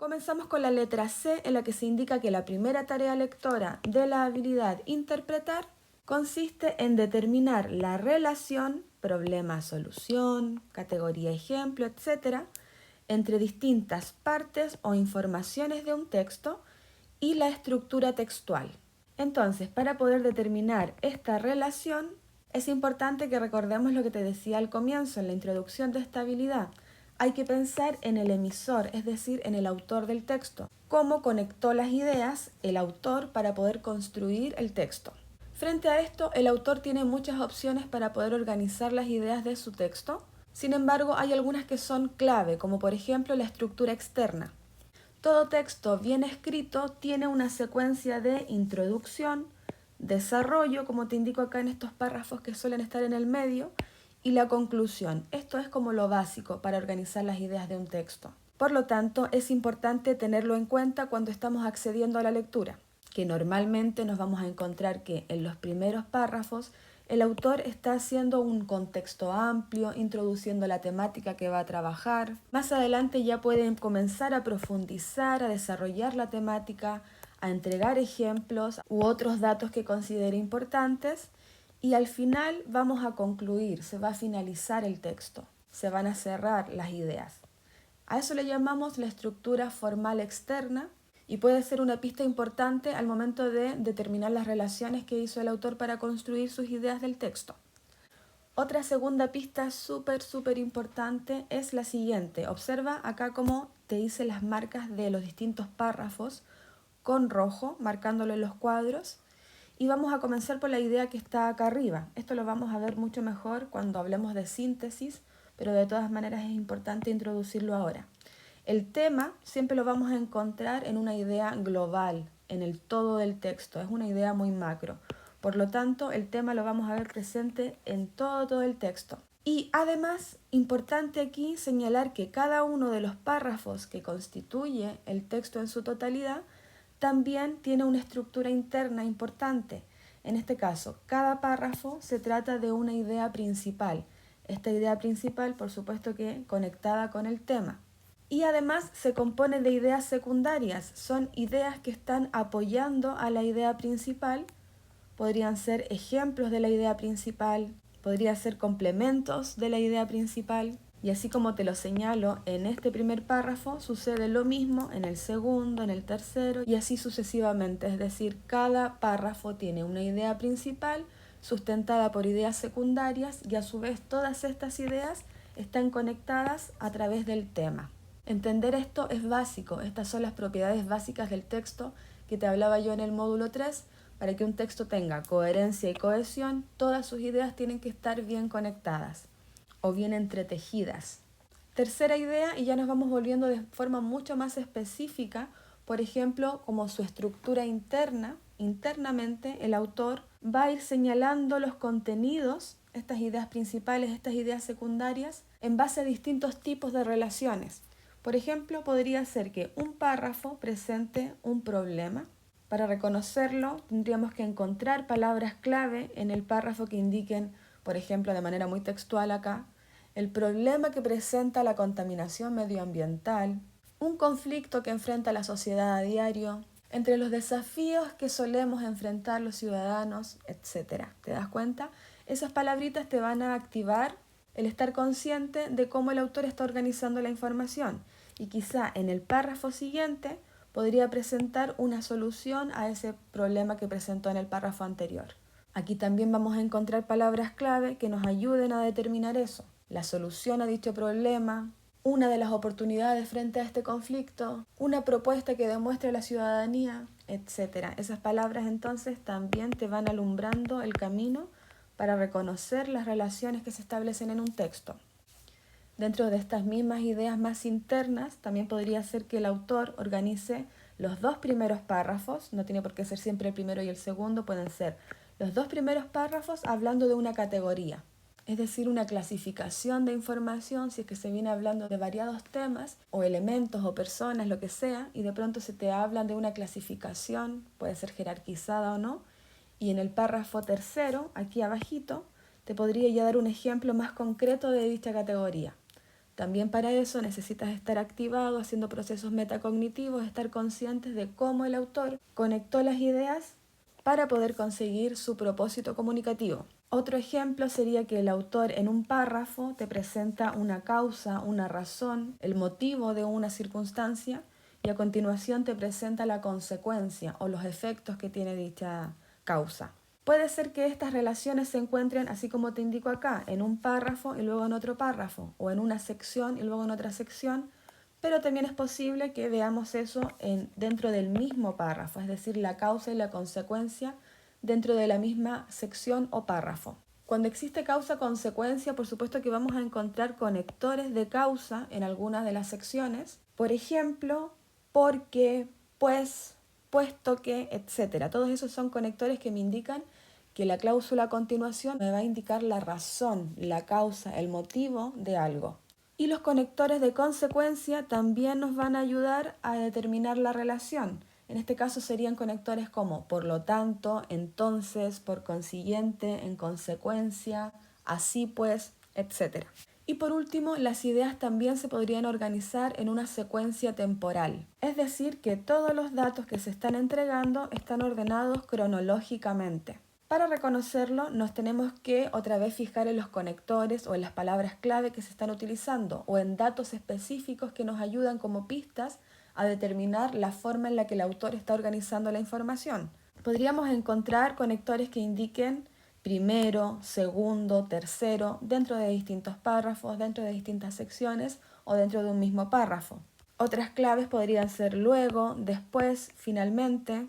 Comenzamos con la letra C, en la que se indica que la primera tarea lectora de la habilidad interpretar consiste en determinar la relación, problema-solución, categoría-ejemplo, etc., entre distintas partes o informaciones de un texto y la estructura textual. Entonces, para poder determinar esta relación, es importante que recordemos lo que te decía al comienzo, en la introducción de esta habilidad. Hay que pensar en el emisor, es decir, en el autor del texto. Cómo conectó las ideas el autor para poder construir el texto. Frente a esto, el autor tiene muchas opciones para poder organizar las ideas de su texto. Sin embargo, hay algunas que son clave, como por ejemplo la estructura externa. Todo texto bien escrito tiene una secuencia de introducción, desarrollo, como te indico acá en estos párrafos que suelen estar en el medio, y la conclusión. Esto es como lo básico para organizar las ideas de un texto. Por lo tanto, es importante tenerlo en cuenta cuando estamos accediendo a la lectura, que normalmente nos vamos a encontrar que en los primeros párrafos el autor está haciendo un contexto amplio, introduciendo la temática que va a trabajar. Más adelante ya pueden comenzar a profundizar, a desarrollar la temática, a entregar ejemplos u otros datos que considere importantes. Y al final vamos a concluir, se va a finalizar el texto, se van a cerrar las ideas. A eso le llamamos la estructura formal externa y puede ser una pista importante al momento de determinar las relaciones que hizo el autor para construir sus ideas del texto. Otra segunda pista súper importante es la siguiente. Observa acá cómo te hice las marcas de los distintos párrafos con rojo, marcándolo en los cuadros. Y vamos a comenzar por la idea que está acá arriba. Esto lo vamos a ver mucho mejor cuando hablemos de síntesis, pero de todas maneras es importante introducirlo ahora. El tema siempre lo vamos a encontrar en una idea global, en el todo del texto, es una idea muy macro. Por lo tanto, el tema lo vamos a ver presente en todo el texto. Y además, importante aquí señalar que cada uno de los párrafos que constituye el texto en su totalidad también tiene una estructura interna importante. En este caso, cada párrafo se trata de una idea principal. Esta idea principal, por supuesto que conectada con el tema. Y además se compone de ideas secundarias. Son ideas que están apoyando a la idea principal. Podrían ser ejemplos de la idea principal, podrían ser complementos de la idea principal. Y así como te lo señalo en este primer párrafo, sucede lo mismo en el segundo, en el tercero y así sucesivamente. Es decir, cada párrafo tiene una idea principal sustentada por ideas secundarias y a su vez todas estas ideas están conectadas a través del tema. Entender esto es básico. Estas son las propiedades básicas del texto que te hablaba yo en el módulo 3. Para que un texto tenga coherencia y cohesión, todas sus ideas tienen que estar bien conectadas o bien entretejidas. Tercera idea, y ya nos vamos volviendo de forma mucho más específica, por ejemplo, como su estructura interna. Internamente el autor va a ir señalando los contenidos, estas ideas principales, estas ideas secundarias, en base a distintos tipos de relaciones. Por ejemplo, podría ser que un párrafo presente un problema. Para reconocerlo, tendríamos que encontrar palabras clave en el párrafo que indiquen, por ejemplo, de manera muy textual acá, el problema que presenta la contaminación medioambiental, un conflicto que enfrenta la sociedad a diario, entre los desafíos que solemos enfrentar los ciudadanos, etc. ¿Te das cuenta? Esas palabritas te van a activar el estar consciente de cómo el autor está organizando la información y quizá en el párrafo siguiente podría presentar una solución a ese problema que presentó en el párrafo anterior. Aquí también vamos a encontrar palabras clave que nos ayuden a determinar eso. La solución a dicho problema, una de las oportunidades frente a este conflicto, una propuesta que demuestre a la ciudadanía, etc. Esas palabras entonces también te van alumbrando el camino para reconocer las relaciones que se establecen en un texto. Dentro de estas mismas ideas más internas, también podría ser que el autor organice los dos primeros párrafos, no tiene por qué ser siempre el primero y el segundo, pueden ser los dos primeros párrafos hablando de una categoría, es decir, una clasificación de información, si es que se viene hablando de variados temas o elementos o personas, lo que sea, y de pronto se te hablan de una clasificación, puede ser jerarquizada o no, y en el párrafo tercero, aquí abajito, te podría ya dar un ejemplo más concreto de dicha categoría. También para eso necesitas estar activado, haciendo procesos metacognitivos, estar conscientes de cómo el autor conectó las ideas para poder conseguir su propósito comunicativo. Otro ejemplo sería que el autor en un párrafo te presenta una causa, una razón, el motivo de una circunstancia y a continuación te presenta la consecuencia o los efectos que tiene dicha causa. Puede ser que estas relaciones se encuentren, así como te indico acá, en un párrafo y luego en otro párrafo, o en una sección y luego en otra sección, pero también es posible que veamos eso dentro del mismo párrafo, es decir, la causa y la consecuencia dentro de la misma sección o párrafo. Cuando existe causa-consecuencia, por supuesto que vamos a encontrar conectores de causa en algunas de las secciones. Por ejemplo, porque, pues, puesto que, etc. Todos esos son conectores que me indican que la cláusula a continuación me va a indicar la razón, la causa, el motivo de algo. Y los conectores de consecuencia también nos van a ayudar a determinar la relación. En este caso serían conectores como por lo tanto, entonces, por consiguiente, en consecuencia, así pues, etc. Y por último, las ideas también se podrían organizar en una secuencia temporal. Es decir, que todos los datos que se están entregando están ordenados cronológicamente. Para reconocerlo, nos tenemos que otra vez fijar en los conectores o en las palabras clave que se están utilizando o en datos específicos que nos ayudan como pistas a determinar la forma en la que el autor está organizando la información. Podríamos encontrar conectores que indiquen primero, segundo, tercero, dentro de distintos párrafos, dentro de distintas secciones o dentro de un mismo párrafo. Otras claves podrían ser luego, después, finalmente,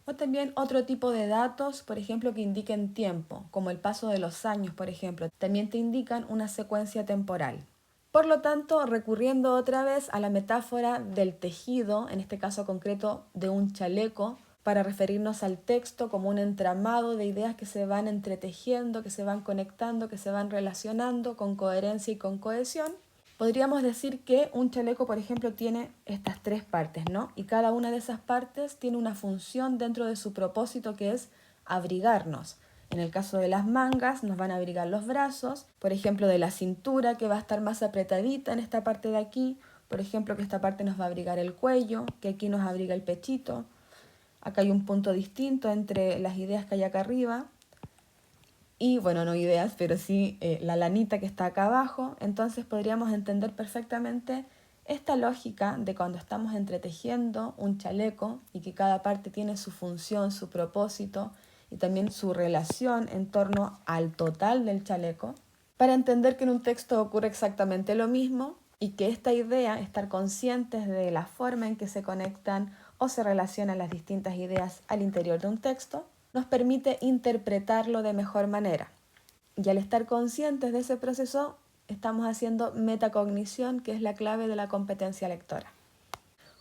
o también otro tipo de datos, por ejemplo, que indiquen tiempo, como el paso de los años, por ejemplo, también te indican una secuencia temporal. Por lo tanto, recurriendo otra vez a la metáfora del tejido, en este caso concreto de un chaleco, para referirnos al texto como un entramado de ideas que se van entretejiendo, que se van conectando, que se van relacionando con coherencia y con cohesión, podríamos decir que un chaleco, por ejemplo, tiene estas tres partes, ¿no? Y cada una de esas partes tiene una función dentro de su propósito que es abrigarnos. En el caso de las mangas nos van a abrigar los brazos, por ejemplo de la cintura que va a estar más apretadita en esta parte de aquí, por ejemplo que esta parte nos va a abrigar el cuello, que aquí nos abriga el pechito. Acá hay un punto distinto entre las ideas que hay acá arriba y, bueno, no ideas, pero sí la lanita que está acá abajo. Entonces podríamos entender perfectamente esta lógica de cuando estamos entretejiendo un chaleco y que cada parte tiene su función, su propósito y también su relación en torno al total del chaleco, para entender que en un texto ocurre exactamente lo mismo y que esta idea, estar conscientes de la forma en que se conectan o se relacionan las distintas ideas al interior de un texto, nos permite interpretarlo de mejor manera. Y al estar conscientes de ese proceso, estamos haciendo metacognición, que es la clave de la competencia lectora.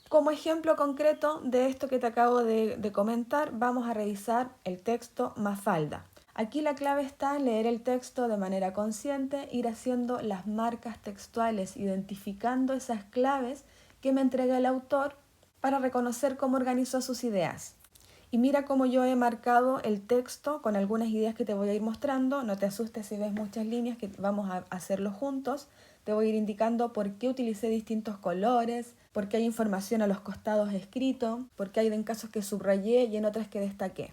Como ejemplo concreto de esto que te acabo de comentar, vamos a revisar el texto Mafalda. Aquí la clave está en leer el texto de manera consciente, ir haciendo las marcas textuales, identificando esas claves que me entrega el autor para reconocer cómo organizó sus ideas. Y mira cómo yo he marcado el texto con algunas ideas que te voy a ir mostrando. No te asustes si ves muchas líneas, que vamos a hacerlo juntos. Te voy a ir indicando por qué utilicé distintos colores, por qué hay información a los costados escrito, por qué hay en casos que subrayé y en otras que destaqué.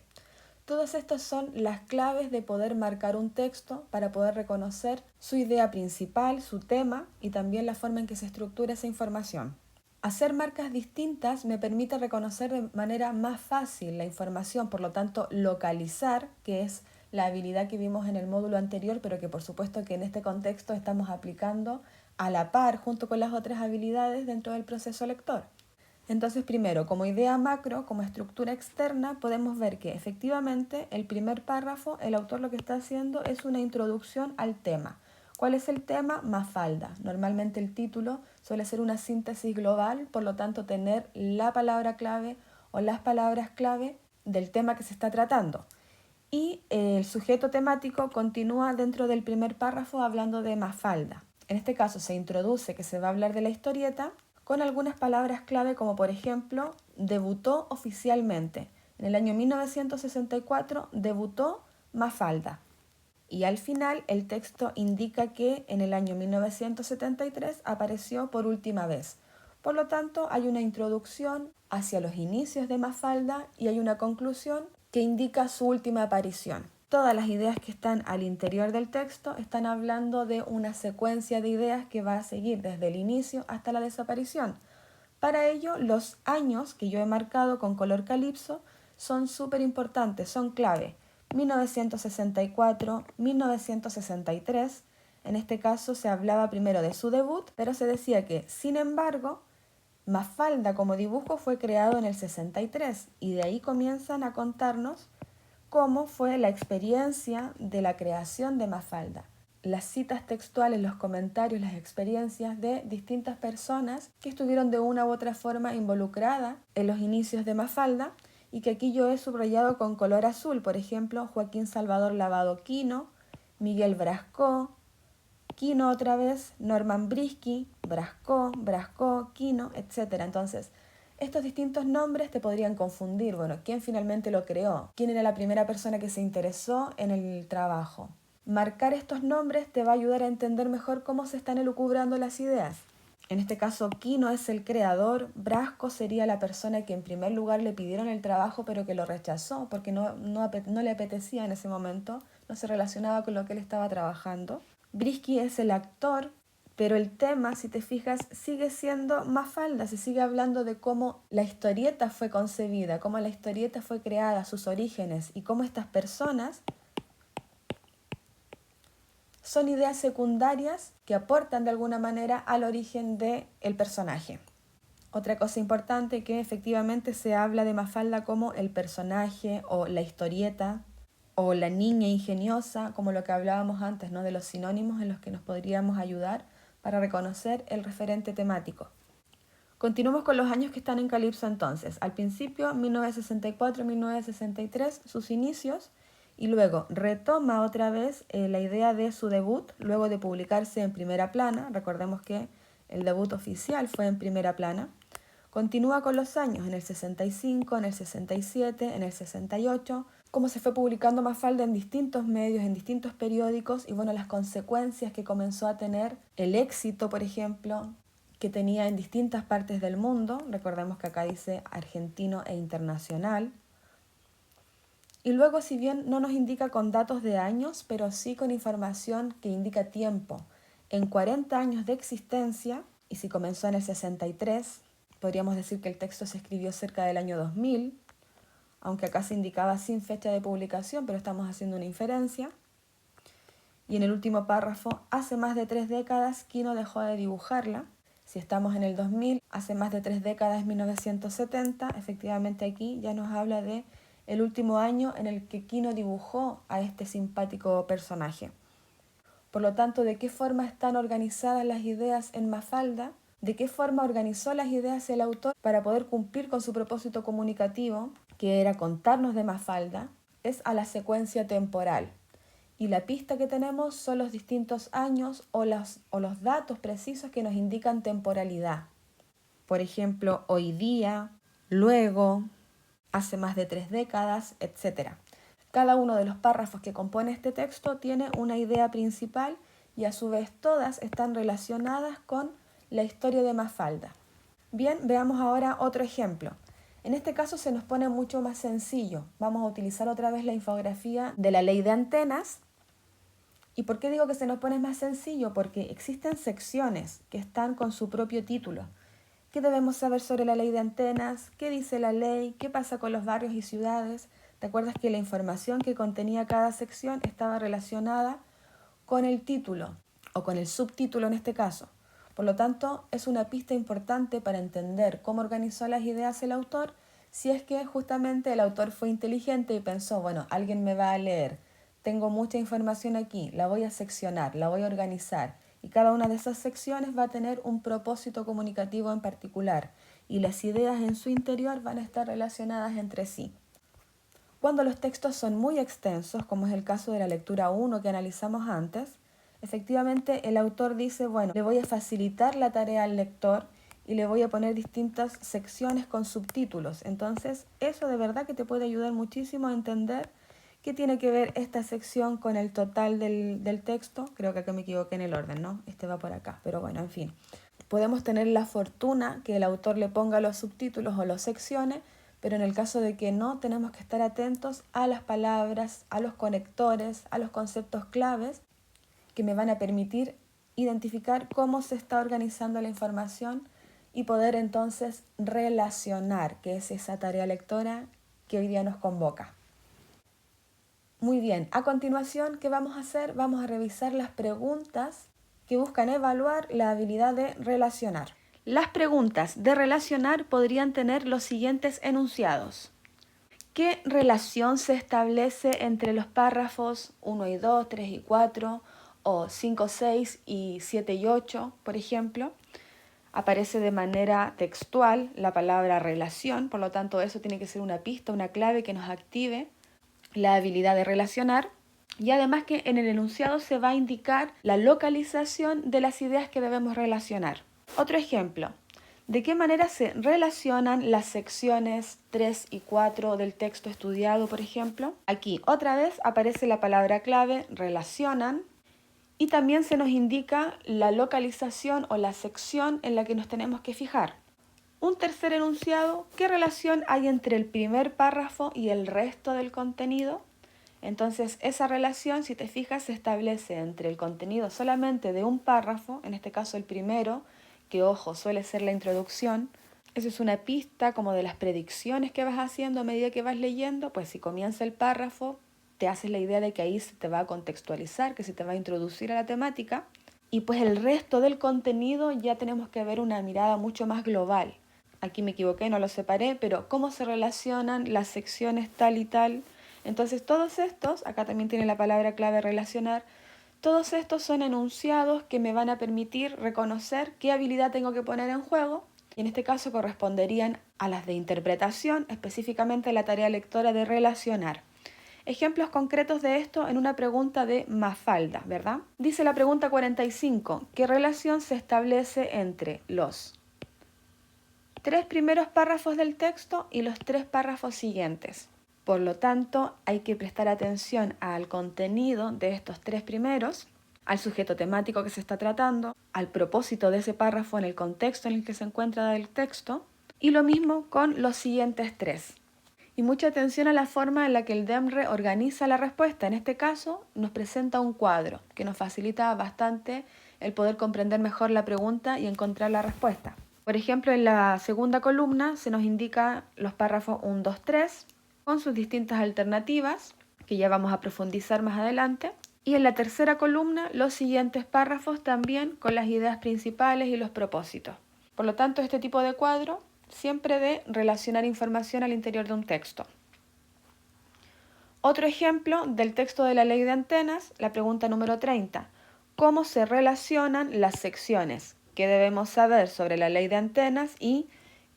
Todas estas son las claves de poder marcar un texto para poder reconocer su idea principal, su tema y también la forma en que se estructura esa información. Hacer marcas distintas me permite reconocer de manera más fácil la información, por lo tanto localizar, que es la habilidad que vimos en el módulo anterior, pero que por supuesto que en este contexto estamos aplicando a la par junto con las otras habilidades dentro del proceso lector. Entonces, primero, como idea macro, como estructura externa, podemos ver que efectivamente el primer párrafo, el autor lo que está haciendo es una introducción al tema. ¿Cuál es el tema? Mafalda. Normalmente el título suele ser una síntesis global, por lo tanto tener la palabra clave o las palabras clave del tema que se está tratando. Y el sujeto temático continúa dentro del primer párrafo hablando de Mafalda. En este caso se introduce que se va a hablar de la historieta con algunas palabras clave como por ejemplo, debutó oficialmente. En el año 1964 debutó Mafalda. Y al final el texto indica que en el año 1973 apareció por última vez. Por lo tanto, hay una introducción hacia los inicios de Mafalda y hay una conclusión que indica su última aparición. Todas las ideas que están al interior del texto están hablando de una secuencia de ideas que va a seguir desde el inicio hasta la desaparición. Para ello, los años que yo he marcado con color calipso son súper importantes, son clave. 1964, 1963, en este caso se hablaba primero de su debut, pero se decía que, sin embargo, Mafalda como dibujo fue creado en el 63 y de ahí comienzan a contarnos cómo fue la experiencia de la creación de Mafalda. Las citas textuales, los comentarios, las experiencias de distintas personas que estuvieron de una u otra forma involucradas en los inicios de Mafalda y que aquí yo he subrayado con color azul, por ejemplo, Joaquín Salvador Lavado Quino, Miguel Brascó, Quino otra vez, Norman Brisky, Brascó, Quino, etc. Entonces, estos distintos nombres te podrían confundir. Bueno, ¿quién finalmente lo creó? ¿Quién era la primera persona que se interesó en el trabajo? Marcar estos nombres te va a ayudar a entender mejor cómo se están elucubrando las ideas. En este caso, Quino es el creador, Brasco sería la persona que en primer lugar le pidieron el trabajo pero que lo rechazó porque no le apetecía en ese momento, no se relacionaba con lo que él estaba trabajando. Brisky es el actor, pero el tema, si te fijas, sigue siendo Mafalda, se sigue hablando de cómo la historieta fue concebida, cómo la historieta fue creada, sus orígenes y cómo estas personas son ideas secundarias que aportan de alguna manera al origen del personaje. Otra cosa importante que efectivamente se habla de Mafalda como el personaje o la historieta o la niña ingeniosa, como lo que hablábamos antes, ¿no? De los sinónimos en los que nos podríamos ayudar para reconocer el referente temático. Continuamos con los años que están en Calipso entonces. Al principio, 1964-1963, sus inicios, y luego retoma otra vez la idea de su debut, luego de publicarse en Primera Plana. Recordemos que el debut oficial fue en Primera Plana. Continúa con los años en el 65, en el 67, en el 68, cómo se fue publicando Mafalda en distintos medios, en distintos periódicos y bueno, las consecuencias que comenzó a tener el éxito, por ejemplo, que tenía en distintas partes del mundo. Recordemos que acá dice argentino e internacional. Y luego, si bien no nos indica con datos de años, pero sí con información que indica tiempo. En 40 años de existencia, y si comenzó en el 63, podríamos decir que el texto se escribió cerca del año 2000, aunque acá se indicaba sin fecha de publicación, pero estamos haciendo una inferencia. Y en el último párrafo, hace más de 3 décadas Quino dejó de dibujarla. Si estamos en el 2000, hace más de 3 décadas, 1970, efectivamente aquí ya nos habla de el último año en el que Quino dibujó a este simpático personaje. Por lo tanto, ¿de qué forma están organizadas las ideas en Mafalda? ¿De qué forma organizó las ideas el autor para poder cumplir con su propósito comunicativo, que era contarnos de Mafalda? Es a la secuencia temporal. Y la pista que tenemos son los distintos años o los datos precisos que nos indican temporalidad. Por ejemplo, hoy día, luego, hace más de 3 décadas, etc. Cada uno de los párrafos que compone este texto tiene una idea principal y a su vez todas están relacionadas con la historia de Mafalda. Bien, veamos ahora otro ejemplo. En este caso se nos pone mucho más sencillo. Vamos a utilizar otra vez la infografía de la ley de antenas. ¿Y por qué digo que se nos pone más sencillo? Porque existen secciones que están con su propio título. ¿Qué debemos saber sobre la ley de antenas? ¿Qué dice la ley? ¿Qué pasa con los barrios y ciudades? ¿Te acuerdas que la información que contenía cada sección estaba relacionada con el título o con el subtítulo en este caso? Por lo tanto, es una pista importante para entender cómo organizó las ideas el autor, si es que justamente el autor fue inteligente y pensó, bueno, alguien me va a leer, tengo mucha información aquí, la voy a seccionar, la voy a organizar y cada una de esas secciones va a tener un propósito comunicativo en particular y las ideas en su interior van a estar relacionadas entre sí. Cuando los textos son muy extensos, como es el caso de la lectura 1 que analizamos antes, efectivamente el autor dice, bueno, le voy a facilitar la tarea al lector y le voy a poner distintas secciones con subtítulos. Entonces, eso de verdad que te puede ayudar muchísimo a entender ¿Qué tiene que ver esta sección con el total del texto? Creo que acá me equivoqué en el orden, ¿no? Este va por acá, pero bueno, en fin. Podemos tener la fortuna que el autor le ponga los subtítulos o las secciones, pero en el caso de que no, tenemos que estar atentos a las palabras, a los conectores, a los conceptos claves que me van a permitir identificar cómo se está organizando la información y poder entonces relacionar, que es esa tarea lectora que hoy día nos convoca. Muy bien, a continuación, ¿qué vamos a hacer? Vamos a revisar las preguntas que buscan evaluar la habilidad de relacionar. Las preguntas de relacionar podrían tener los siguientes enunciados. ¿Qué relación se establece entre los párrafos 1 y 2, 3 y 4, o 5, 6 y 7 y 8, por ejemplo? Aparece de manera textual la palabra relación, por lo tanto eso tiene que ser una pista, una clave que nos active la habilidad de relacionar, y además que en el enunciado se va a indicar la localización de las ideas que debemos relacionar. Otro ejemplo, ¿de qué manera se relacionan las secciones 3 y 4 del texto estudiado, por ejemplo? Aquí otra vez aparece la palabra clave relacionan y también se nos indica la localización o la sección en la que nos tenemos que fijar. Un tercer enunciado, ¿qué relación hay entre el primer párrafo y el resto del contenido? Entonces, esa relación, si te fijas, se establece entre el contenido solamente de un párrafo, en este caso el primero, que ojo, suele ser la introducción. Eso es una pista como de las predicciones que vas haciendo a medida que vas leyendo, pues si comienza el párrafo, te haces la idea de que ahí se te va a contextualizar, que se te va a introducir a la temática, y pues el resto del contenido ya tenemos que ver una mirada mucho más global. Aquí me equivoqué, no lo separé, pero cómo se relacionan las secciones tal y tal. Entonces todos estos, acá también tiene la palabra clave relacionar, todos estos son enunciados que me van a permitir reconocer qué habilidad tengo que poner en juego, y en este caso corresponderían a las de interpretación, específicamente la tarea lectora de relacionar. Ejemplos concretos de esto en una pregunta de Mafalda, ¿verdad? Dice la pregunta 45, ¿qué relación se establece entre los 3 primeros párrafos del texto y los 3 párrafos siguientes? Por lo tanto, hay que prestar atención al contenido de estos 3 primeros, al sujeto temático que se está tratando, al propósito de ese párrafo en el contexto en el que se encuentra el texto, y lo mismo con los siguientes 3. Y mucha atención a la forma en la que el DEMRE organiza la respuesta. En este caso, nos presenta un cuadro que nos facilita bastante el poder comprender mejor la pregunta y encontrar la respuesta. Por ejemplo, en la segunda columna se nos indica los párrafos 1, 2, 3 con sus distintas alternativas, que ya vamos a profundizar más adelante. Y en la tercera columna, los siguientes párrafos también con las ideas principales y los propósitos. Por lo tanto, este tipo de cuadro siempre de relacionar información al interior de un texto. Otro ejemplo del texto de la ley de antenas, la pregunta número 30. ¿Cómo se relacionan las secciones? ¿Qué debemos saber sobre la ley de antenas y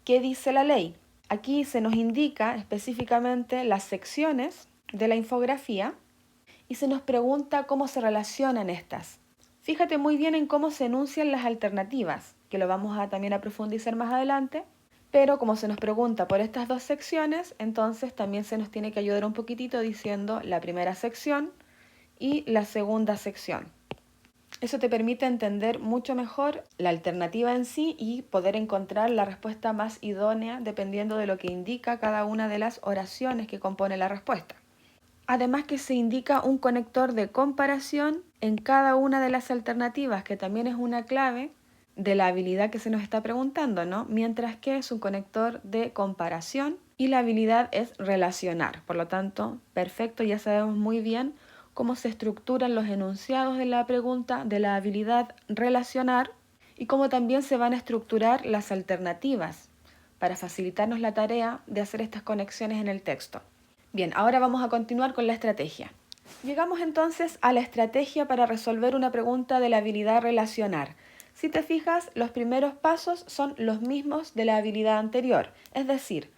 qué dice la ley? Aquí se nos indica específicamente las secciones de la infografía y se nos pregunta cómo se relacionan estas. Fíjate muy bien en cómo se enuncian las alternativas, que lo vamos a también a profundizar más adelante. Pero como se nos pregunta por estas 2 secciones, entonces también se nos tiene que ayudar un poquitito diciendo la primera sección y la segunda sección. Eso te permite entender mucho mejor la alternativa en sí y poder encontrar la respuesta más idónea dependiendo de lo que indica cada una de las oraciones que compone la respuesta. Además que se indica un conector de comparación en cada una de las alternativas, que también es una clave de la habilidad que se nos está preguntando, ¿no? Mientras que es un conector de comparación y la habilidad es relacionar. Por lo tanto, perfecto, ya sabemos muy bien cómo se estructuran los enunciados de la pregunta de la habilidad relacionar y cómo también se van a estructurar las alternativas para facilitarnos la tarea de hacer estas conexiones en el texto. Bien, ahora vamos a continuar con la estrategia. Llegamos entonces a la estrategia para resolver una pregunta de la habilidad relacionar. Si te fijas, los primeros pasos son los mismos de la habilidad anterior, es decir,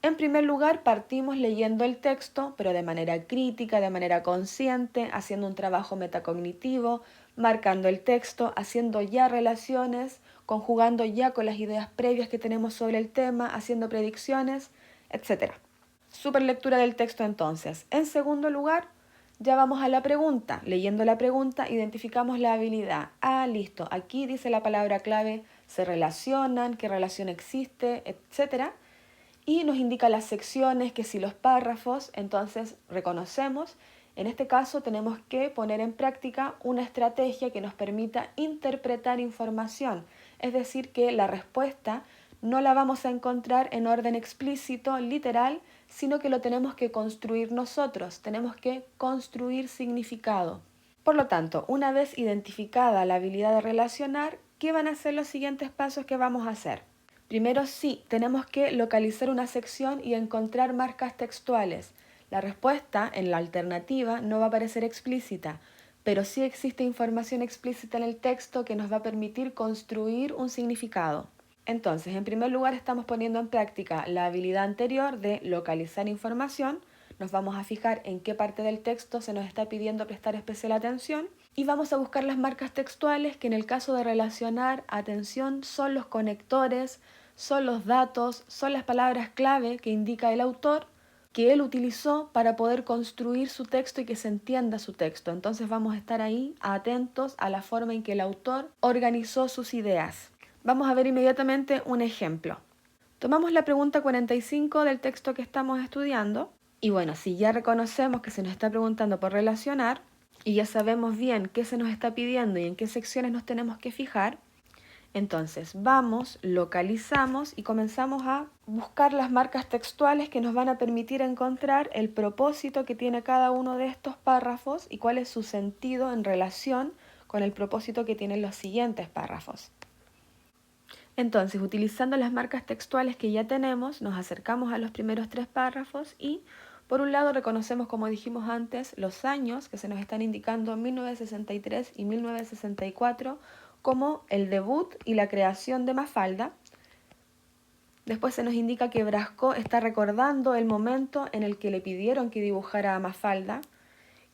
en primer lugar partimos leyendo el texto, pero de manera crítica, de manera consciente, haciendo un trabajo metacognitivo, marcando el texto, haciendo ya relaciones, conjugando ya con las ideas previas que tenemos sobre el tema, haciendo predicciones, etc. Super lectura del texto entonces. En segundo lugar, ya vamos a la pregunta. Leyendo la pregunta, identificamos la habilidad. Ah, listo. Aquí dice la palabra clave, se relacionan, qué relación existe, etcétera. Y nos indica las secciones, que si los párrafos, entonces reconocemos. En este caso tenemos que poner en práctica una estrategia que nos permita interpretar información. Es decir, que la respuesta no la vamos a encontrar en orden explícito, literal, sino que lo tenemos que construir nosotros, tenemos que construir significado. Por lo tanto, una vez identificada la habilidad de relacionar, ¿qué van a ser los siguientes pasos que vamos a hacer? Primero sí, tenemos que localizar una sección y encontrar marcas textuales. La respuesta en la alternativa no va a aparecer explícita, pero sí existe información explícita en el texto que nos va a permitir construir un significado. Entonces, en primer lugar, estamos poniendo en práctica la habilidad anterior de localizar información. Nos vamos a fijar en qué parte del texto se nos está pidiendo prestar especial atención y vamos a buscar las marcas textuales que en el caso de relacionar atención son los conectores, son los datos, son las palabras clave que indica el autor que él utilizó para poder construir su texto y que se entienda su texto. Entonces vamos a estar ahí atentos a la forma en que el autor organizó sus ideas. Vamos a ver inmediatamente un ejemplo. Tomamos la pregunta 45 del texto que estamos estudiando y bueno, si ya reconocemos que se nos está preguntando por relacionar y ya sabemos bien qué se nos está pidiendo y en qué secciones nos tenemos que fijar, entonces vamos, localizamos y comenzamos a buscar las marcas textuales que nos van a permitir encontrar el propósito que tiene cada uno de estos párrafos y cuál es su sentido en relación con el propósito que tienen los siguientes párrafos. Entonces, utilizando las marcas textuales que ya tenemos, nos acercamos a los primeros 3 párrafos y, por un lado, reconocemos, como dijimos antes, los años que se nos están indicando 1963 y 1964 como el debut y la creación de Mafalda. Después se nos indica que Brasco está recordando el momento en el que le pidieron que dibujara a Mafalda,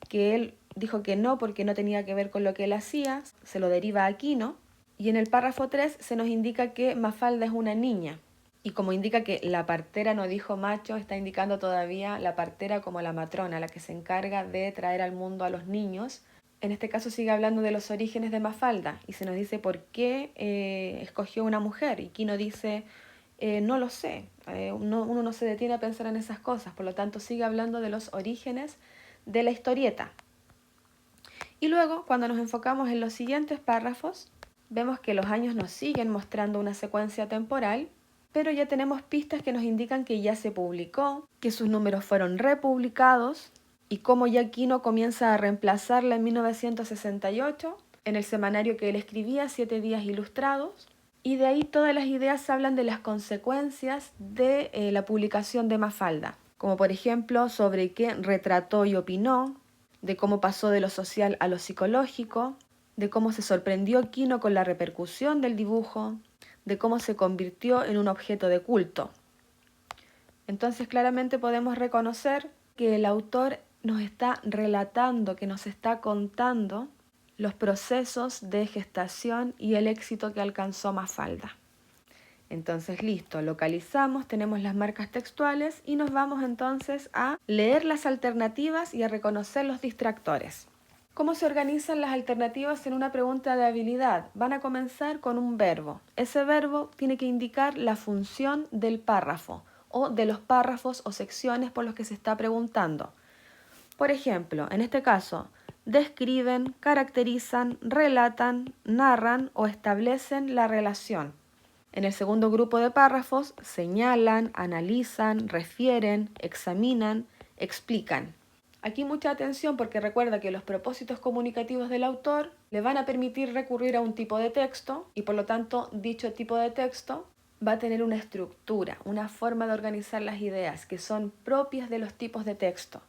que él dijo que no porque no tenía que ver con lo que él hacía, se lo deriva a Quino. Y en el párrafo 3 se nos indica que Mafalda es una niña. Y como indica que la partera no dijo macho, está indicando todavía la partera como la matrona, la que se encarga de traer al mundo a los niños. En este caso sigue hablando de los orígenes de Mafalda y se nos dice por qué escogió una mujer. Y Quino dice, no lo sé, uno no se detiene a pensar en esas cosas, por lo tanto sigue hablando de los orígenes de la historieta. Y luego, cuando nos enfocamos en los siguientes párrafos, vemos que los años nos siguen mostrando una secuencia temporal, pero ya tenemos pistas que nos indican que ya se publicó, que sus números fueron republicados y cómo ya Quino comienza a reemplazarla en 1968 en el semanario que él escribía, 7 días ilustrados. Y de ahí todas las ideas hablan de las consecuencias de la publicación de Mafalda, como por ejemplo sobre qué retrató y opinó, de cómo pasó de lo social a lo psicológico, de cómo se sorprendió Quino con la repercusión del dibujo, de cómo se convirtió en un objeto de culto. Entonces claramente podemos reconocer que el autor nos está relatando, que nos está contando los procesos de gestación y el éxito que alcanzó Mafalda. Entonces, listo, localizamos, tenemos las marcas textuales y nos vamos entonces a leer las alternativas y a reconocer los distractores. ¿Cómo se organizan las alternativas en una pregunta de habilidad? Van a comenzar con un verbo. Ese verbo tiene que indicar la función del párrafo o de los párrafos o secciones por los que se está preguntando. Por ejemplo, en este caso, describen, caracterizan, relatan, narran o establecen la relación. En el segundo grupo de párrafos, señalan, analizan, refieren, examinan, explican. Aquí mucha atención porque recuerda que los propósitos comunicativos del autor le van a permitir recurrir a un tipo de texto y por lo tanto dicho tipo de texto va a tener una estructura, una forma de organizar las ideas que son propias de los tipos de texto.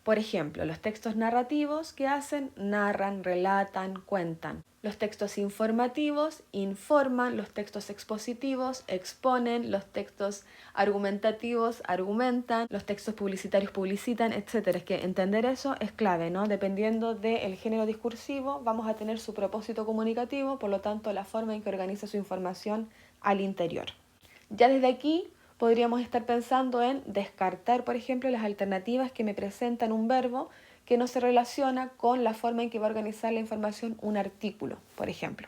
Por ejemplo, los textos narrativos, ¿qué hacen? Narran, relatan, cuentan. Los textos informativos informan, los textos expositivos exponen, los textos argumentativos argumentan, los textos publicitarios publicitan, etc. Es que entender eso es clave, ¿no? Dependiendo del género discursivo, vamos a tener su propósito comunicativo, por lo tanto, la forma en que organiza su información al interior. Ya desde aquí podríamos estar pensando en descartar, por ejemplo, las alternativas que me presentan un verbo que no se relaciona con la forma en que va a organizar la información un artículo, por ejemplo.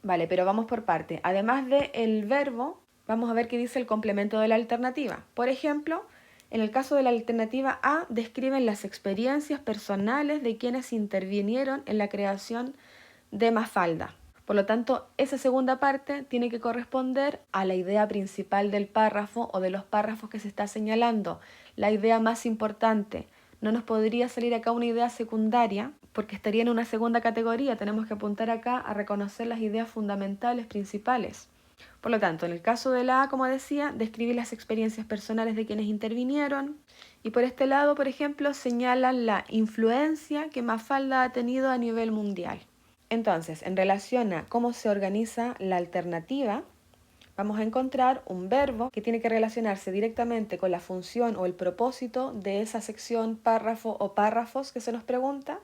Vale, pero vamos por parte. Además del verbo, vamos a ver qué dice el complemento de la alternativa. Por ejemplo, en el caso de la alternativa A, describen las experiencias personales de quienes intervinieron en la creación de Mafalda. Por lo tanto, esa segunda parte tiene que corresponder a la idea principal del párrafo o de los párrafos que se está señalando, la idea más importante. No nos podría salir acá una idea secundaria porque estaría en una segunda categoría. Tenemos que apuntar acá a reconocer las ideas fundamentales principales. Por lo tanto, en el caso de la A, como decía, describir las experiencias personales de quienes intervinieron. Y por este lado, por ejemplo, señalan la influencia que Mafalda ha tenido a nivel mundial. Entonces, en relación a cómo se organiza la alternativa, vamos a encontrar un verbo que tiene que relacionarse directamente con la función o el propósito de esa sección, párrafo o párrafos que se nos pregunta,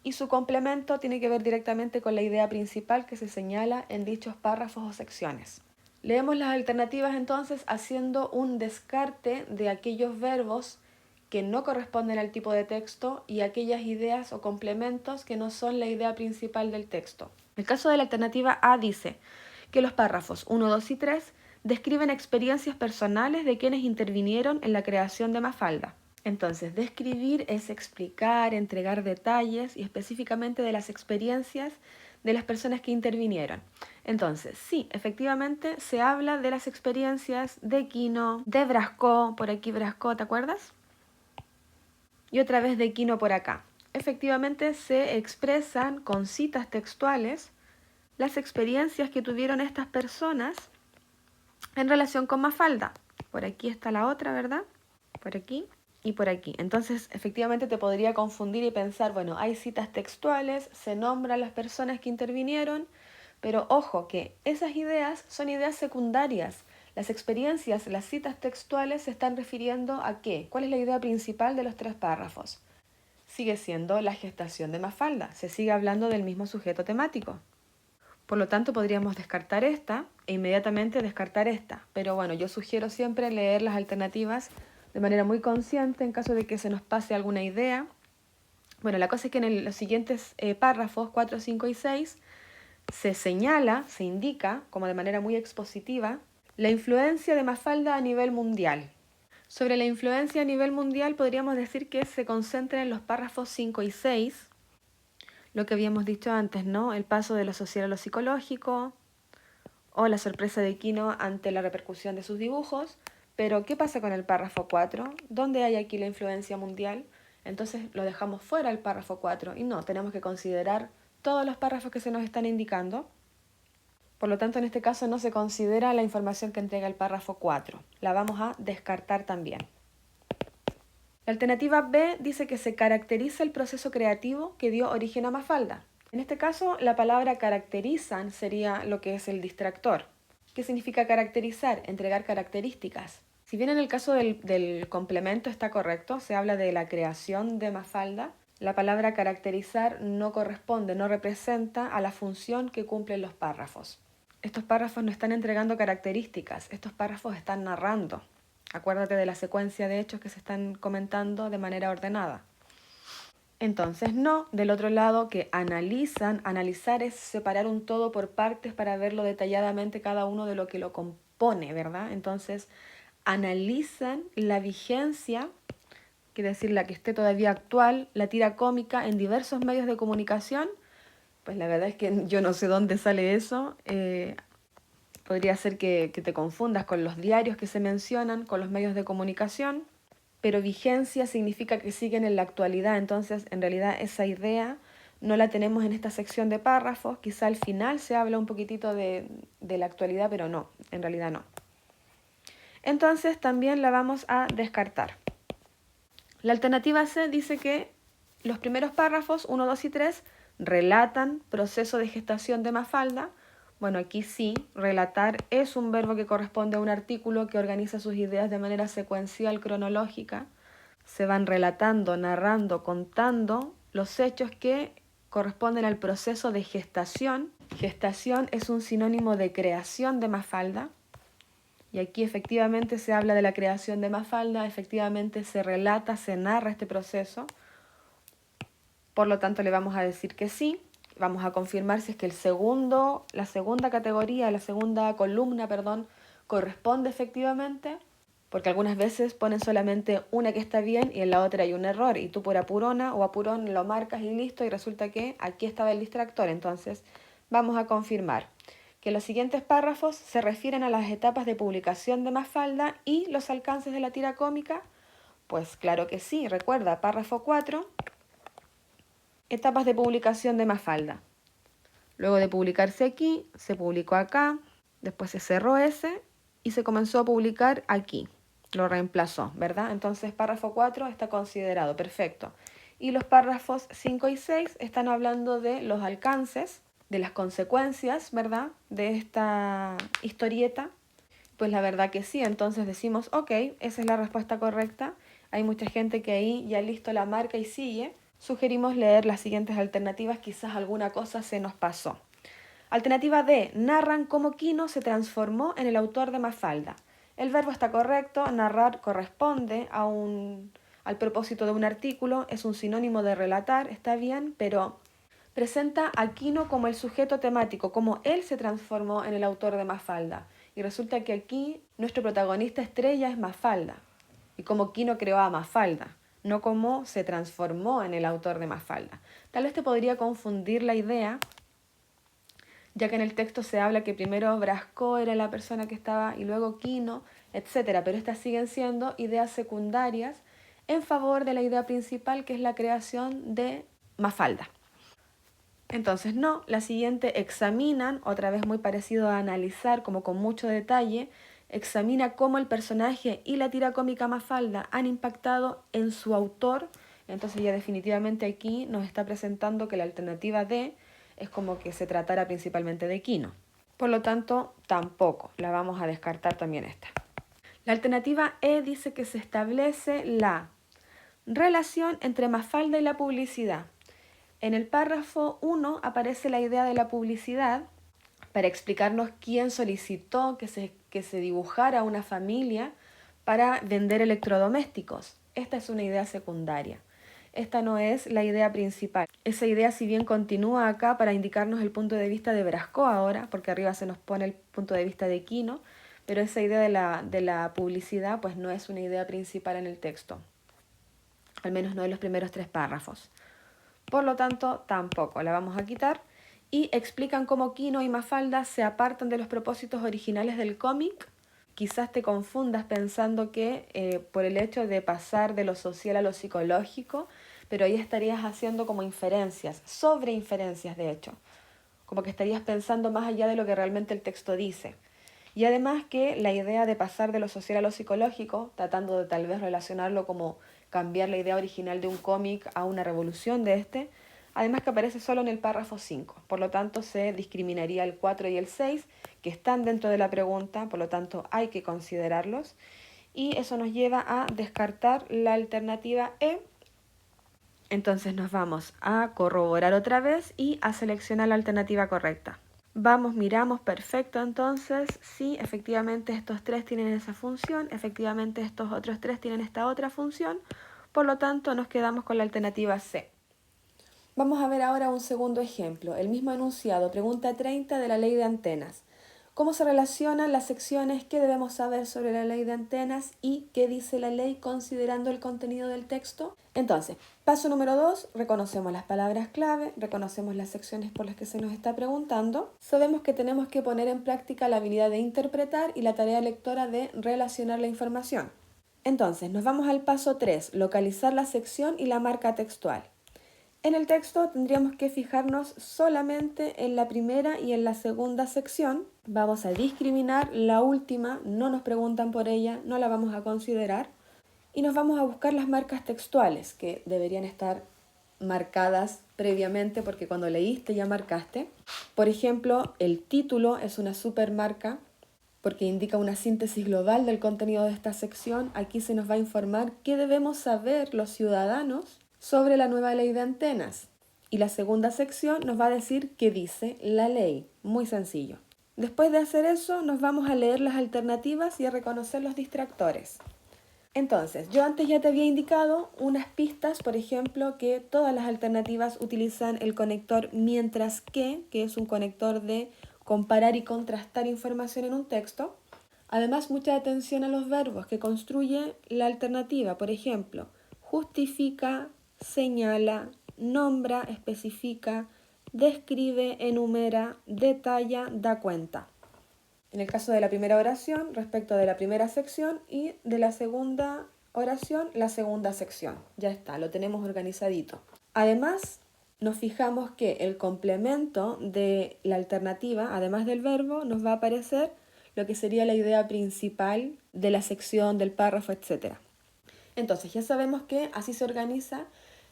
y su complemento tiene que ver directamente con la idea principal que se señala en dichos párrafos o secciones. Leemos las alternativas entonces haciendo un descarte de aquellos verbos que no corresponden al tipo de texto y aquellas ideas o complementos que no son la idea principal del texto. El caso de la alternativa A dice que los párrafos 1, 2 y 3 describen experiencias personales de quienes intervinieron en la creación de Mafalda. Entonces, describir es explicar, entregar detalles y específicamente de las experiencias de las personas que intervinieron. Entonces, sí, efectivamente se habla de las experiencias de Quino, de Brasco, por aquí Brasco, ¿te acuerdas? Y otra vez de Quino por acá. Efectivamente se expresan con citas textuales las experiencias que tuvieron estas personas en relación con Mafalda. Por aquí está la otra, ¿verdad? Por aquí y por aquí. Entonces, efectivamente te podría confundir y pensar, bueno, hay citas textuales, se nombran las personas que intervinieron, pero ojo que esas ideas son ideas secundarias. Las experiencias, las citas textuales se están refiriendo a qué? ¿Cuál es la idea principal de los 3 párrafos? Sigue siendo la gestación de Mafalda. Se sigue hablando del mismo sujeto temático. Por lo tanto, podríamos descartar esta e inmediatamente descartar esta. Pero bueno, yo sugiero siempre leer las alternativas de manera muy consciente en caso de que se nos pase alguna idea. Bueno, la cosa es que en los siguientes párrafos 4, 5 y 6 se señala, se indica, como de manera muy expositiva, la influencia de Mafalda a nivel mundial. Sobre la influencia a nivel mundial podríamos decir que se concentra en los párrafos 5 y 6, lo que habíamos dicho antes, ¿no? El paso de lo social a lo psicológico o la sorpresa de Quino ante la repercusión de sus dibujos. Pero, ¿qué pasa con el párrafo 4? ¿Dónde hay aquí la influencia mundial? Entonces lo dejamos fuera el párrafo 4 y no, tenemos que considerar todos los párrafos que se nos están indicando. Por lo tanto, en este caso no se considera la información que entrega el párrafo 4. La vamos a descartar también. La alternativa B dice que se caracteriza el proceso creativo que dio origen a Mafalda. En este caso, la palabra caracterizan sería lo que es el distractor. ¿Qué significa caracterizar? Entregar características. Si bien en el caso del complemento está correcto, se habla de la creación de Mafalda, la palabra caracterizar no corresponde, no representa a la función que cumplen los párrafos. Estos párrafos no están entregando características, estos párrafos están narrando. Acuérdate de la secuencia de hechos que se están comentando de manera ordenada. Entonces, no, del otro lado que analizan, analizar es separar un todo por partes para verlo detalladamente cada uno de lo que lo compone, ¿verdad? Entonces, analizan la vigencia, quiere decir la que esté todavía actual, la tira cómica en diversos medios de comunicación. Pues la verdad es que yo no sé dónde sale eso. Podría ser que te confundas con los diarios que se mencionan, con los medios de comunicación, pero vigencia significa que siguen en la actualidad, entonces en realidad esa idea no la tenemos en esta sección de párrafos, quizá al final se habla un poquitito de la actualidad, pero no, en realidad no. Entonces también la vamos a descartar. La alternativa C dice que los primeros párrafos, 1, 2 y 3, relatan proceso de gestación de Mafalda. Bueno, aquí sí, relatar es un verbo que corresponde a un artículo que organiza sus ideas de manera secuencial, cronológica. Se van relatando, narrando, contando los hechos que corresponden al proceso de gestación. Gestación es un sinónimo de creación de Mafalda. Y aquí efectivamente se habla de la creación de Mafalda, efectivamente se relata, se narra este proceso. Por lo tanto, le vamos a decir que sí. Vamos a confirmar si es que la segunda categoría, la segunda columna, perdón, corresponde efectivamente, porque algunas veces ponen solamente una que está bien y en la otra hay un error, y tú por apurona o apurón lo marcas y listo, y resulta que aquí estaba el distractor. Entonces, vamos a confirmar que los siguientes párrafos se refieren a las etapas de publicación de Mafalda y los alcances de la tira cómica. Pues claro que sí, recuerda, párrafo 4. Etapas de publicación de Mafalda. Luego de publicarse aquí, se publicó acá, después se cerró ese y se comenzó a publicar aquí. Lo reemplazó, ¿verdad? Entonces párrafo 4 está considerado, perfecto. Y los párrafos 5 y 6 están hablando de los alcances, de las consecuencias, ¿verdad? De esta historieta. Pues la verdad que sí, entonces decimos, ok, esa es la respuesta correcta. Hay mucha gente que ahí ya listo la marca y sigue. Sugerimos leer las siguientes alternativas, quizás alguna cosa se nos pasó. Alternativa D, narran cómo Quino se transformó en el autor de Mafalda. El verbo está correcto, narrar corresponde al propósito de un artículo, es un sinónimo de relatar, está bien, pero presenta a Quino como el sujeto temático, como él se transformó en el autor de Mafalda. Y resulta que aquí nuestro protagonista estrella es Mafalda, y como Quino creó a Mafalda, no como se transformó en el autor de Mafalda. Tal vez te podría confundir la idea, ya que en el texto se habla que primero Brasco era la persona que estaba y luego Quino, etc. Pero estas siguen siendo ideas secundarias en favor de la idea principal, que es la creación de Mafalda. Entonces, no, la siguiente examinan, otra vez muy parecido a analizar, como con mucho detalle, examina cómo el personaje y la tira cómica Mafalda han impactado en su autor. Entonces ya definitivamente aquí nos está presentando que la alternativa D es como que se tratara principalmente de Quino. Por lo tanto, tampoco, la vamos a descartar también esta. La alternativa E dice que se establece la relación entre Mafalda y la publicidad. En el párrafo 1 aparece la idea de la publicidad para explicarnos quién solicitó que se dibujara una familia para vender electrodomésticos. Esta es una idea secundaria. Esta no es la idea principal. Esa idea, si bien continúa acá para indicarnos el punto de vista de Brasco ahora, porque arriba se nos pone el punto de vista de Quino, pero esa idea de la publicidad pues no es una idea principal en el texto. Al menos no en los primeros 3 párrafos. Por lo tanto, tampoco la vamos a quitar. Y explican cómo Quino y Mafalda se apartan de los propósitos originales del cómic. Quizás te confundas pensando que por el hecho de pasar de lo social a lo psicológico, pero ahí estarías haciendo como inferencias, sobre inferencias de hecho. Como que estarías pensando más allá de lo que realmente el texto dice. Y además que la idea de pasar de lo social a lo psicológico, tratando de tal vez relacionarlo como cambiar la idea original de un cómic a una revolución de este, además que aparece solo en el párrafo 5. Por lo tanto, se discriminaría el 4 y el 6, que están dentro de la pregunta, por lo tanto hay que considerarlos. Y eso nos lleva a descartar la alternativa E. Entonces nos vamos a corroborar otra vez y a seleccionar la alternativa correcta. Vamos, miramos, perfecto, entonces, sí, efectivamente estos 3 tienen esa función, efectivamente estos otros 3 tienen esta otra función, por lo tanto nos quedamos con la alternativa C. Vamos a ver ahora un segundo ejemplo, el mismo enunciado, pregunta 30 de la ley de antenas. ¿Cómo se relacionan las secciones? ¿Qué debemos saber sobre la ley de antenas? ¿Y qué dice la ley considerando el contenido del texto? Entonces, paso número 2, reconocemos las palabras clave, reconocemos las secciones por las que se nos está preguntando. Sabemos que tenemos que poner en práctica la habilidad de interpretar y la tarea lectora de relacionar la información. Entonces, nos vamos al paso 3, localizar la sección y la marca textual. En el texto tendríamos que fijarnos solamente en la primera y en la segunda sección. Vamos a discriminar la última, no nos preguntan por ella, no la vamos a considerar. Y nos vamos a buscar las marcas textuales, que deberían estar marcadas previamente porque cuando leíste ya marcaste. Por ejemplo, el título es una supermarca porque indica una síntesis global del contenido de esta sección. Aquí se nos va a informar qué debemos saber los ciudadanos sobre la nueva ley de antenas. Y la segunda sección nos va a decir qué dice la ley. Muy sencillo. Después de hacer eso, nos vamos a leer las alternativas y a reconocer los distractores. Entonces, yo antes ya te había indicado unas pistas, por ejemplo, que todas las alternativas utilizan el conector mientras que es un conector de comparar y contrastar información en un texto. Además, mucha atención a los verbos que construye la alternativa. Por ejemplo, justifica, señala, nombra, especifica, describe, enumera, detalla, da cuenta. En el caso de la primera oración, respecto de la primera sección, y de la segunda oración, la segunda sección. Ya está, lo tenemos organizadito. Además, nos fijamos que el complemento de la alternativa, además del verbo, nos va a aparecer lo que sería la idea principal de la sección, del párrafo, etc. Entonces, ya sabemos que así se organiza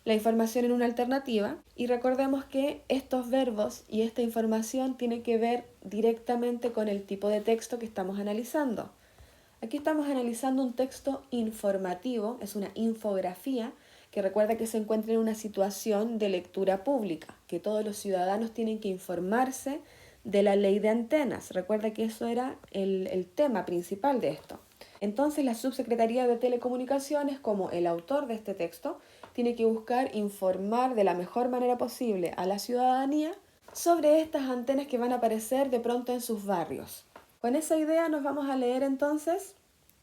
la información en una alternativa, y recordemos que estos verbos y esta información tienen que ver directamente con el tipo de texto que estamos analizando. Aquí estamos analizando un texto informativo, es una infografía que recuerda que se encuentra en una situación de lectura pública, que todos los ciudadanos tienen que informarse de la ley de antenas. Recuerda que eso era el tema principal de esto. Entonces la Subsecretaría de Telecomunicaciones, como el autor de este texto, tiene que buscar informar de la mejor manera posible a la ciudadanía sobre estas antenas que van a aparecer de pronto en sus barrios. Con esa idea nos vamos a leer entonces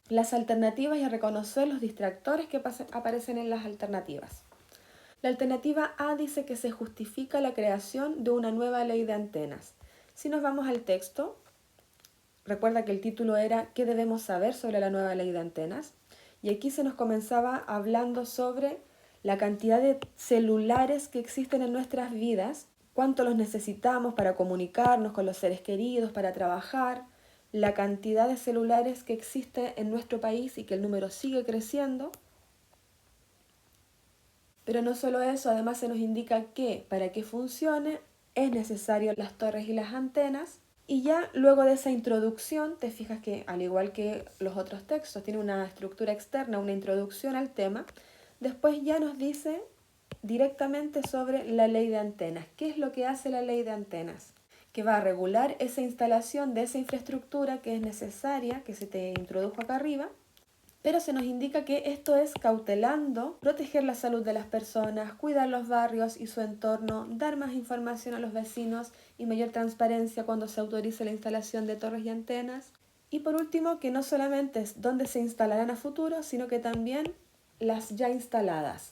las alternativas y a reconocer los distractores que aparecen en las alternativas. La alternativa A dice que se justifica la creación de una nueva ley de antenas. Si nos vamos al texto, recuerda que el título era ¿Qué debemos saber sobre la nueva ley de antenas? Y aquí se nos comenzaba hablando sobre la cantidad de celulares que existen en nuestras vidas, cuánto los necesitamos para comunicarnos con los seres queridos, para trabajar, la cantidad de celulares que existe en nuestro país y que el número sigue creciendo. Pero no solo eso, además se nos indica que para que funcione es necesario las torres y las antenas. Y ya luego de esa introducción, te fijas que al igual que los otros textos, tiene una estructura externa, una introducción al tema. Después ya nos dice directamente sobre la ley de antenas. ¿Qué es lo que hace la ley de antenas? Que va a regular esa instalación de esa infraestructura que es necesaria, que se te introdujo acá arriba, pero se nos indica que esto es cautelando, proteger la salud de las personas, cuidar los barrios y su entorno, dar más información a los vecinos y mayor transparencia cuando se autorice la instalación de torres y antenas. Y por último, que no solamente es dónde se instalarán a futuro, sino que también las ya instaladas.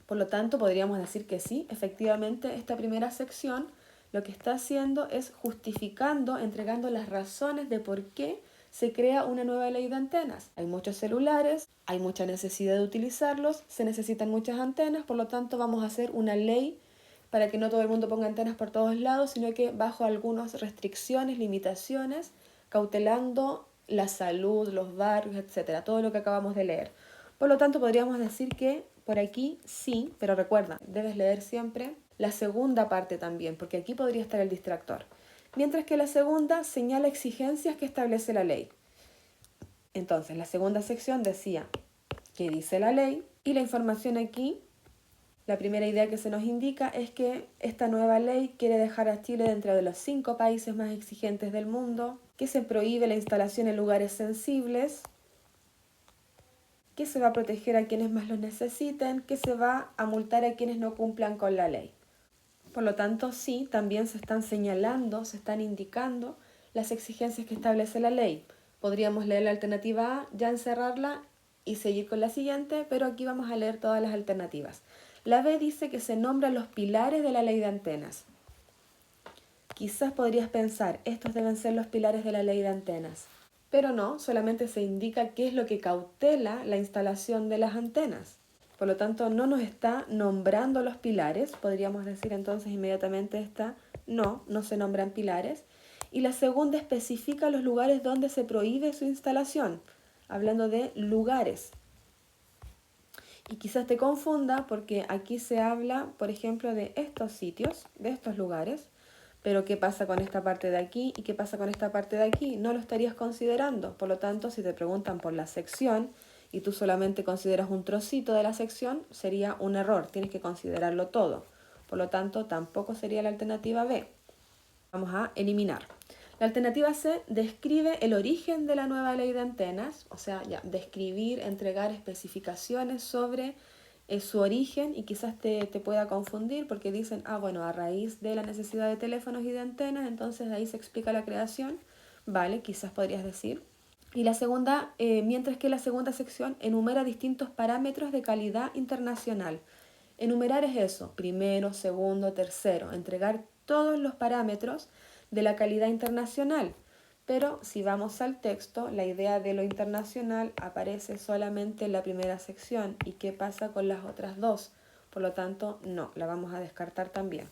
Por lo tanto, podríamos decir que sí, efectivamente, esta primera sección lo que está haciendo es justificando, entregando las razones de por qué se crea una nueva ley de antenas. Hay muchos celulares, hay mucha necesidad de utilizarlos, se necesitan muchas antenas, por lo tanto vamos a hacer una ley para que no todo el mundo ponga antenas por todos lados, sino que bajo algunas restricciones, limitaciones, cautelando la salud, los barrios, etcétera, todo lo que acabamos de leer. Por lo tanto, podríamos decir que por aquí sí, pero recuerda, debes leer siempre la segunda parte también, porque aquí podría estar el distractor. Mientras que la segunda señala exigencias que establece la ley. Entonces, la segunda sección decía qué dice la ley, y la información aquí, la primera idea que se nos indica es que esta nueva ley quiere dejar a Chile dentro de los 5 países más exigentes del mundo, que se prohíbe la instalación en lugares sensibles, que se va a proteger a quienes más los necesiten, que se va a multar a quienes no cumplan con la ley. Por lo tanto, sí, también se están señalando, se están indicando las exigencias que establece la ley. Podríamos leer la alternativa A, ya encerrarla y seguir con la siguiente, pero aquí vamos a leer todas las alternativas. La B dice que se nombran los pilares de la ley de antenas. Quizás podrías pensar, estos deben ser los pilares de la ley de antenas. Pero no, solamente se indica qué es lo que cautela la instalación de las antenas. Por lo tanto, no nos está nombrando los pilares. Podríamos decir entonces inmediatamente esta, no se nombran pilares. Y la segunda especifica los lugares donde se prohíbe su instalación, hablando de lugares. Y quizás te confunda porque aquí se habla, por ejemplo, de estos sitios, de estos lugares, pero ¿qué pasa con esta parte de aquí y qué pasa con esta parte de aquí? No lo estarías considerando. Por lo tanto, si te preguntan por la sección y tú solamente consideras un trocito de la sección, sería un error. Tienes que considerarlo todo. Por lo tanto, tampoco sería la alternativa B. Vamos a eliminar. La alternativa C describe el origen de la nueva ley de antenas, o sea, ya, describir, entregar especificaciones sobre su origen, y quizás te pueda confundir porque dicen, bueno, a raíz de la necesidad de teléfonos y de antenas, entonces ahí se explica la creación, vale, quizás podrías decir. Y la segunda, mientras que la segunda sección enumera distintos parámetros de calidad internacional. Enumerar es eso, primero, segundo, tercero, entregar todos los parámetros de la calidad internacional. Pero si vamos al texto, la idea de lo internacional aparece solamente en la primera sección. ¿Y qué pasa con las otras dos? Por lo tanto, no, la vamos a descartar también.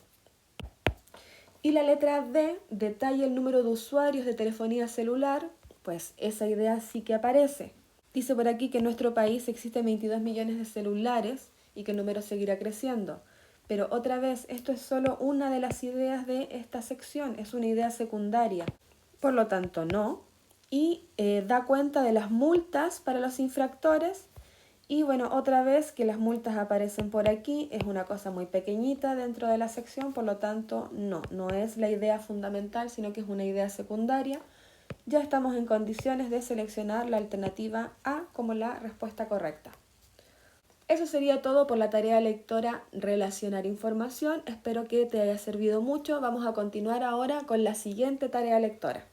Y la letra D detalla el número de usuarios de telefonía celular, pues esa idea sí que aparece. Dice por aquí que en nuestro país existen 22 millones de celulares y que el número seguirá creciendo. Pero otra vez, esto es solo una de las ideas de esta sección, es una idea secundaria. Por lo tanto, no. Y da cuenta de las multas para los infractores. Y bueno, otra vez que las multas aparecen por aquí, es una cosa muy pequeñita dentro de la sección, por lo tanto, no es la idea fundamental, sino que es una idea secundaria. Ya estamos en condiciones de seleccionar la alternativa A como la respuesta correcta. Eso sería todo por la tarea lectora relacionar información. Espero que te haya servido mucho. Vamos a continuar ahora con la siguiente tarea lectora.